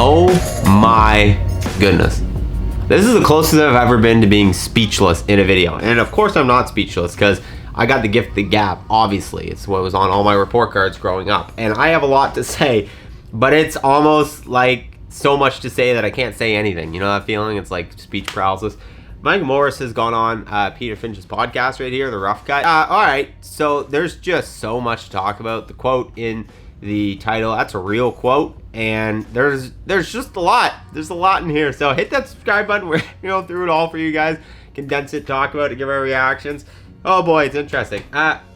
Oh my goodness. This is the closest I've ever been to being speechless in a video. And of course I'm not speechless because I got the gift of the gab, obviously. It's what was on all my report cards growing up. And I have a lot to say, but it's almost like so much to say that I can't say anything. You know that feeling? It's like speech paralysis. Micah Morris has gone on Peter Finch's podcast right here, The Rough Cut. All right, so there's just so much to talk about. The quote in the title, that's a real quote, and there's just a lot. There's a lot in here. So hit that subscribe button. We're through it all for you guys. Condense it, talk about it, give our reactions. Oh boy, it's interesting.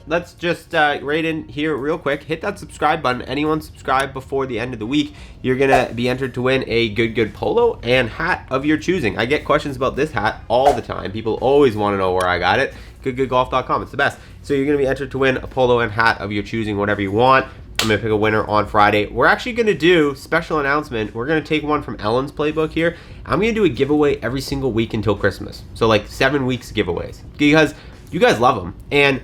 Let's just right in here real quick. Hit that subscribe button. Anyone subscribe before the end of the week, you're gonna be entered to win a good polo and hat of your choosing. I get questions about this hat all the time. People always want to know where I got it. Goodgoodgolf.com. It's the best. So you're gonna be entered to win a polo and hat of your choosing, whatever you want. I'm gonna pick a winner on Friday. We're actually gonna do special announcement. We're gonna take one from Ellen's playbook here. I'm gonna do a giveaway every single week until Christmas. So like 7 weeks giveaways because you guys love them, and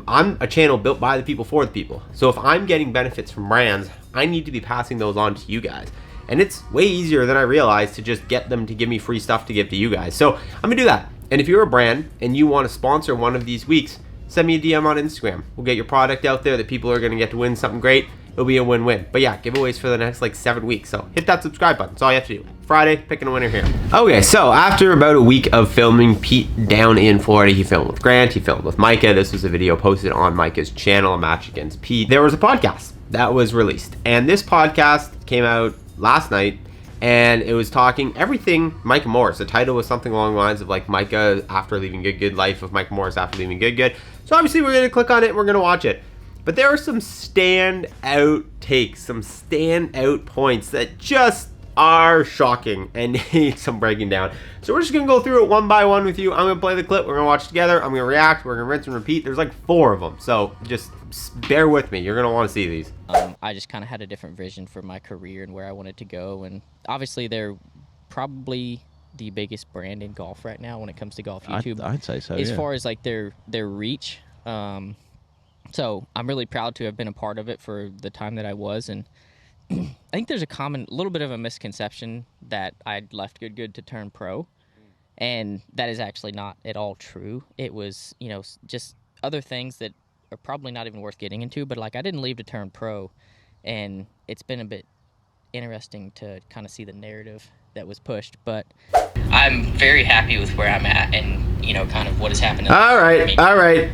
I'm a channel built by the people for the people. So if I'm getting benefits from brands, I need to be passing those on to you guys. And it's way easier than I realized to just get them to give me free stuff to give to you guys. So I'm gonna do that. And if you're a brand and you want to sponsor one of these weeks, send me a DM on Instagram. We'll get your product out there that people are gonna get to win something great. It'll be a win-win. But yeah, giveaways for the next like 7 weeks. So hit that subscribe button. That's all you have to do. Friday, picking a winner here. Okay, so after about a week of filming Pete down in Florida, he filmed with Grant, he filmed with Micah. This was a video posted on Micah's channel, a match against Pete. There was a podcast that was released. And this podcast came out last night, and it was talking everything Micah Morris. The title was something along the lines of like Micah after leaving Good, life of Micah Morris after leaving Good. So obviously we're gonna click on it and we're gonna watch it. But there are some standout takes, some standout points that just are shocking and need some breaking down. So we're just gonna go through it one by one with you. I'm gonna play the clip, we're gonna watch together, I'm gonna react, we're gonna rinse and repeat. There's like 4 of them, so just bear with me. You're gonna wanna see these. I just kind of had a different vision for my career and where I wanted to go, and obviously they're probably the biggest brand in golf right now when it comes to golf YouTube. I'd say so, as far as like their reach. So I'm really proud to have been a part of it for the time that I was, and I think there's a little bit of a misconception that I'd left Good to turn pro, and that is actually not at all true. It was, just other things that are probably not even worth getting into, but like I didn't leave to turn pro, and it's been a bit interesting to kind of see the narrative that was pushed, but I'm very happy with where I'm at and, kind of what has happened. All right.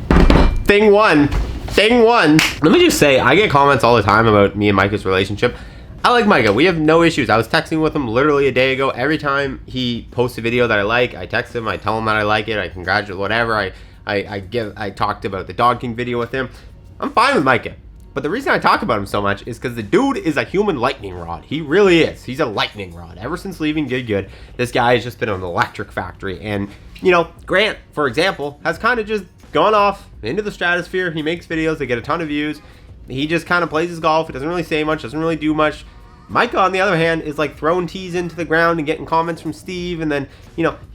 Thing one. Let me just say, I get comments all the time about me and Micah's relationship. I like Micah. We have no issues. I was texting with him literally a day ago. Every time he posts a video that I like, I text him, I tell him that I like it, I congratulate, whatever. I talked about the Dog King video with him. I'm fine with Micah. But the reason I talk about him so much is because the dude is a human lightning rod. He really is. He's a lightning rod. Ever since leaving Good, this guy has just been an electric factory. And, Grant, for example, has kind of just gone off into the stratosphere. He makes videos that get a ton of views. He just kind of plays his golf. He doesn't really say much, doesn't really do much. Micah, on the other hand, is like throwing tees into the ground and getting comments from Steve. And then,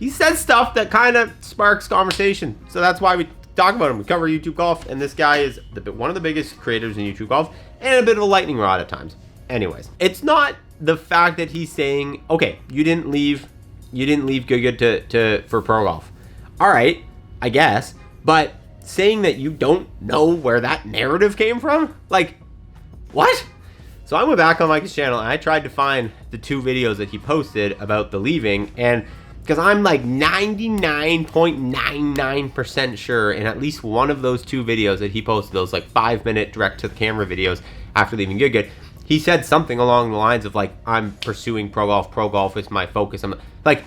he says stuff that kind of sparks conversation. So that's why we talk about him. We cover YouTube golf, and this guy is one of the biggest creators in YouTube golf and a bit of a lightning rod at times. Anyways, it's not the fact that he's saying, okay, you didn't leave Good for pro golf. All right, I guess. But saying that you don't know where that narrative came from? Like, what? So I went back on Micah's channel and I tried to find the 2 videos that he posted about the leaving, and because I'm like 99.99% sure in at least one of those 2 videos that he posted, those like 5-minute direct to the camera videos after leaving Good, he said something along the lines of like, I'm pursuing pro golf is my focus. I'm like,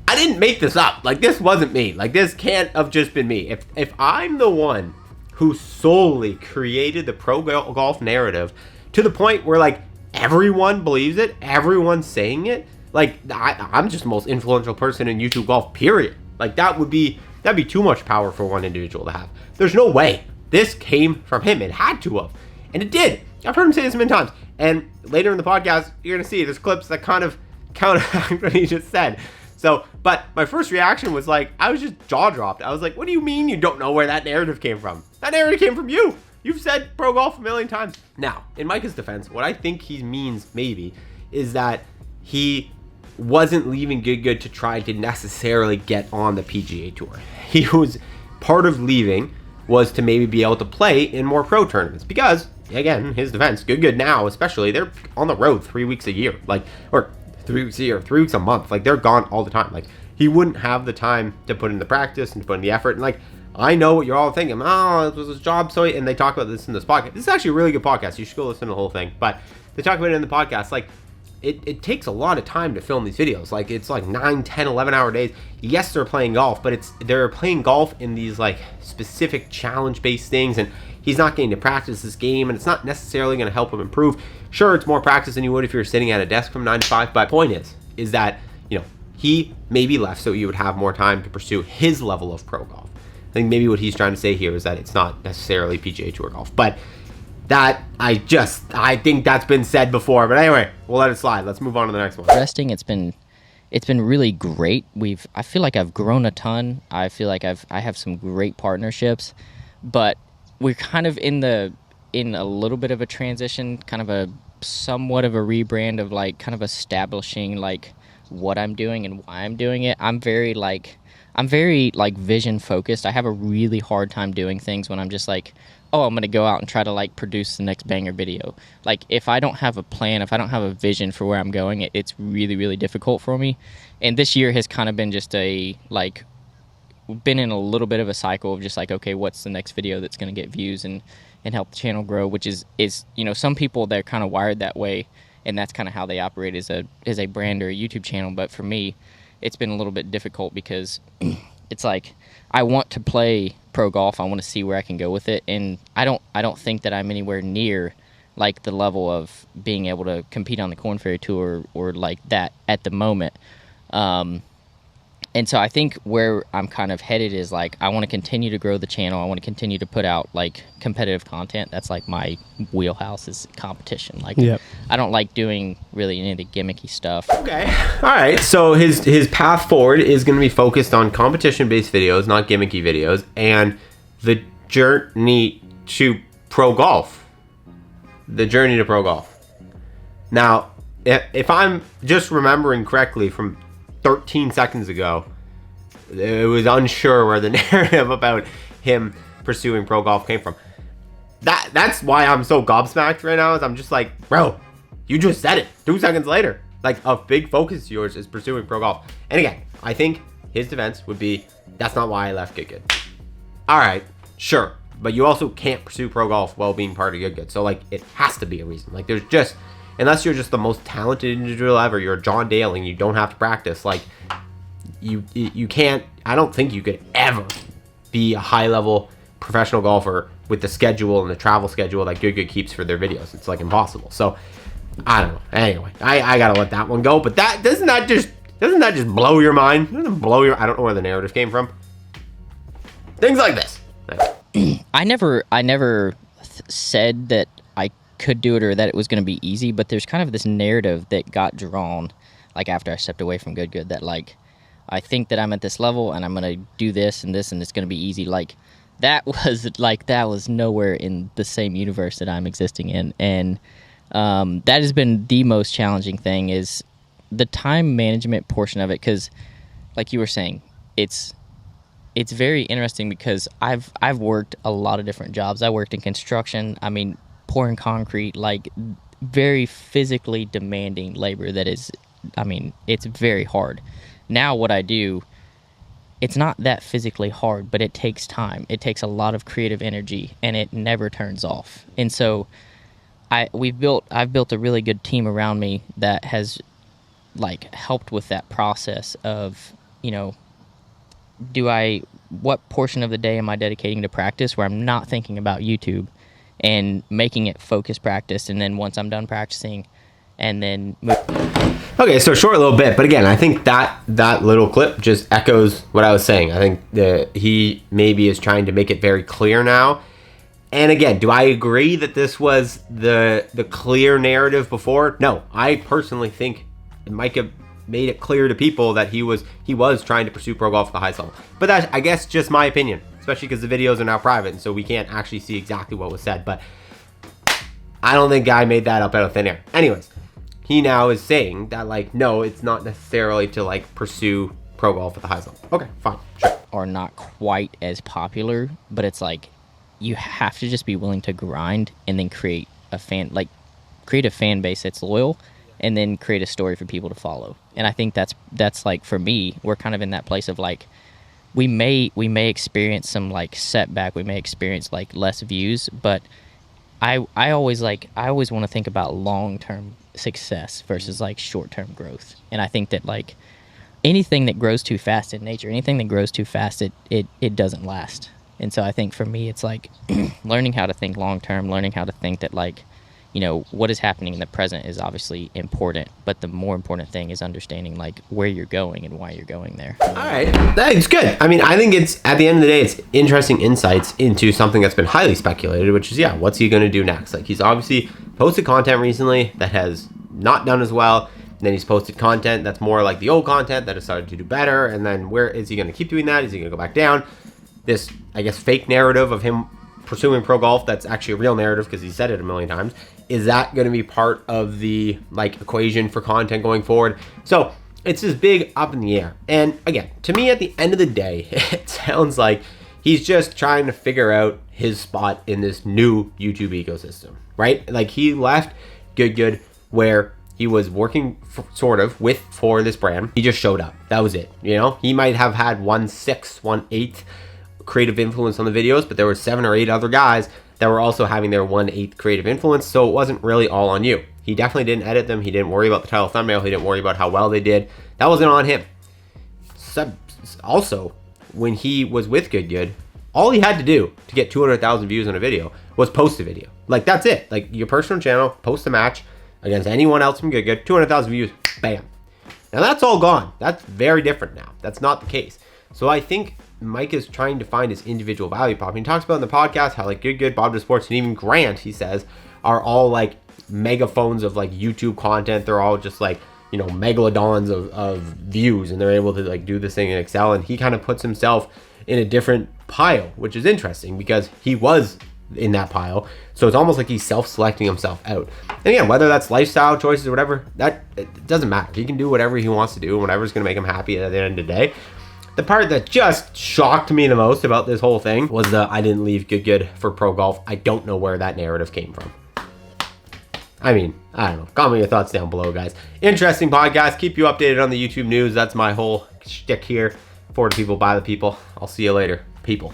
I didn't make this up. Like, this wasn't me. Like, this can't have just been me. If I'm the one who solely created the pro golf narrative to the point where like everyone believes it, everyone's saying it, like I'm just the most influential person in YouTube golf, period. Like that'd be too much power for one individual to have. There's no way this came from him. It had to have, and it did. I've heard him say this many times. And later in the podcast, you're gonna see there's clips that kind of counteract what he just said. So, but my first reaction was like, I was just jaw dropped. I was like, what do you mean you don't know where that narrative came from? That narrative came from you. You've said pro golf a million times. Now, in Micah's defense, what I think he means maybe is that he wasn't leaving Good to try to necessarily get on the PGA Tour. He was part of leaving was to maybe be able to play in more pro tournaments, because again, his defense, Good now especially, they're on the road 3 weeks a year, like, or 3 weeks a year, 3 weeks a month, like they're gone all the time. Like he wouldn't have the time to put in the practice and to put in the effort. And like, I know what you're all thinking, oh, it was his job, so and they talk about this in this podcast. This is actually a really good podcast. You should go listen to the whole thing. But they talk about it in the podcast. Like, it takes a lot of time to film these videos. Like, it's like 9, 10, 11-hour days. Yes, they're playing golf, but they're playing golf in these like specific challenge-based things, and he's not getting to practice this game, and it's not necessarily going to help him improve. Sure, it's more practice than you would if you were sitting at a desk from 9 to 5, but the point is that, you know, he maybe left so you would have more time to pursue his level of pro golf. I think maybe what he's trying to say here is that it's not necessarily PGA Tour golf, but that I think that's been said before. But anyway, we'll let it slide. Let's move on to the next one. Resting, it's been really great. I feel like I've grown a ton. I feel like I have some great partnerships, but we're kind of in a little bit of a transition, kind of a somewhat of a rebrand of like kind of establishing like what I'm doing and why I'm doing it. I'm very vision focused. I have a really hard time doing things when I'm just like, oh, I'm going to go out and try to like produce the next banger video. Like if I don't have a plan, if I don't have a vision for where I'm going, it's really, really difficult for me. And this year has kind of been just been in a little bit of a cycle of just like, okay, what's the next video that's going to get views and help the channel grow, which is, you know, some people, they're kind of wired that way, and that's kind of how they operate as a brand or a YouTube channel. But for me, it's been a little bit difficult because it's like I want to play pro golf. I want to see where I can go with it, and I don't think that I'm anywhere near like the level of being able to compete on the Corn Ferry Tour or like that at the moment. And so I think where I'm kind of headed is like I want to continue to grow the channel. I want to continue to put out like competitive content. That's like my wheelhouse is competition. Like I don't like doing really any of the gimmicky stuff. Okay. All right. So his path forward is going to be focused on competition-based videos, not gimmicky videos, and the journey to pro golf. The journey to pro golf. Now, if I'm just remembering correctly from 13 seconds ago, it was unsure where the narrative about him pursuing pro golf came from. That's why I'm so gobsmacked right now, is I'm just like, bro, you just said it 2 seconds later. Like, a big focus of yours is pursuing pro golf. And again, I think his defense would be, that's not why I left Good. All right, sure, but you also can't pursue pro golf while being part of Good. So like, it has to be a reason. Like, there's just, unless you're just the most talented individual ever, you're John Dale and you don't have to practice, like you can't, I don't think you could ever be a high-level professional golfer with the schedule and the travel schedule that Good keeps for their videos. It's like impossible. So I don't know. Anyway, I gotta let that one go. But that doesn't that just blow your mind? Doesn't blow your, I don't know where the narrative came from. Things like this. I never said that I could do it or that it was going to be easy, but there's kind of this narrative that got drawn like after I stepped away from Good that like I think that I'm at this level and I'm going to do this and it's going to be easy. Like that was nowhere in the same universe that I'm existing in. And that has been the most challenging thing, is the time management portion of it, because like you were saying, it's very interesting because I've worked a lot of different jobs. I worked in construction. I mean, pouring concrete, like very physically demanding labor that is, I mean, it's very hard. Now what I do, it's not that physically hard, but it takes time. It takes a lot of creative energy, and it never turns off. And so I've built a really good team around me that has like helped with that process of, you know, what portion of the day am I dedicating to practice where I'm not thinking about YouTube, and making it focus practice, and then once I'm done practicing, and then okay, so short little bit, but again, I think that little clip just echoes what I was saying. I think that he maybe is trying to make it very clear now. And again, do I agree that this was the clear narrative before? No, I personally think Micah made it clear to people that he was trying to pursue pro golf at the highest level. But that's, I guess, just my opinion, especially because the videos are now private, and so we can't actually see exactly what was said. But I don't think Guy made that up out of thin air. Anyways, he now is saying that, like, no, it's not necessarily to, like, pursue pro golf at the highest level. Okay, fine, sure. Are not quite as popular, but it's like you have to just be willing to grind and then create a fan base that's loyal, and then create a story for people to follow. And I think that's like, for me, we're kind of in that place of like, we may experience some like setback, we may experience like less views, but I always want to think about long-term success versus like short-term growth. And I think that like anything that grows too fast in nature, anything that grows too fast, it doesn't last. And so I think for me, it's like learning how to think long-term, learning how to think that like, you know, what is happening in the present is obviously important, but the more important thing is understanding like where you're going and why you're going there. All right, that's good. I mean, I think it's, at the end of the day, it's interesting insights into something that's been highly speculated, which is, yeah, what's he going to do next? Like, he's obviously posted content recently that has not done as well. And then he's posted content that's more like the old content that has started to do better. And then where is he going to keep doing that? Is he going to go back down? This, I guess, fake narrative of him pursuing pro golf, that's actually a real narrative because he said it a million times. Is that going to be part of the like equation for content going forward? So it's this big up in the air. And again, to me, at the end of the day, it sounds like he's just trying to figure out his spot in this new YouTube ecosystem, right? Like, he left Good where he was working for this brand. He just showed up. That was it. You know, he might have had 1/6, 1/8 creative influence on the videos, but there were 7 or 8 other guys that were also having their 1/8 creative influence. So it wasn't really all on you. He definitely didn't edit them. He didn't worry about the title thumbnail. He didn't worry about how well they did. That wasn't on him. Also, when he was with Good, all he had to do to get 200,000 views on a video was post a video. Like, that's it. Like, your personal channel, post a match against anyone else from Good, 200,000 views, bam. Now that's all gone. That's very different now. That's not the case. So I think Mike is trying to find his individual value prop. He talks about in the podcast how like Good, Bob to Sports, and even Grant, he says, are all like megaphones of like YouTube content. They're all just like, you know, megalodons of views, and they're able to like do this thing in Excel. And he kind of puts himself in a different pile, which is interesting because he was in that pile. So it's almost like he's self-selecting himself out. And again, whether that's lifestyle choices or whatever, that it doesn't matter. He can do whatever he wants to do and whatever's going to make him happy at the end of the day. The part that just shocked me the most about this whole thing was the I didn't leave Good for pro golf. I don't know where that narrative came from. I mean, I don't know. Comment your thoughts down below, guys. Interesting podcast. Keep you updated on the YouTube news. That's my whole shtick here. For the people, by the people. I'll see you later, people.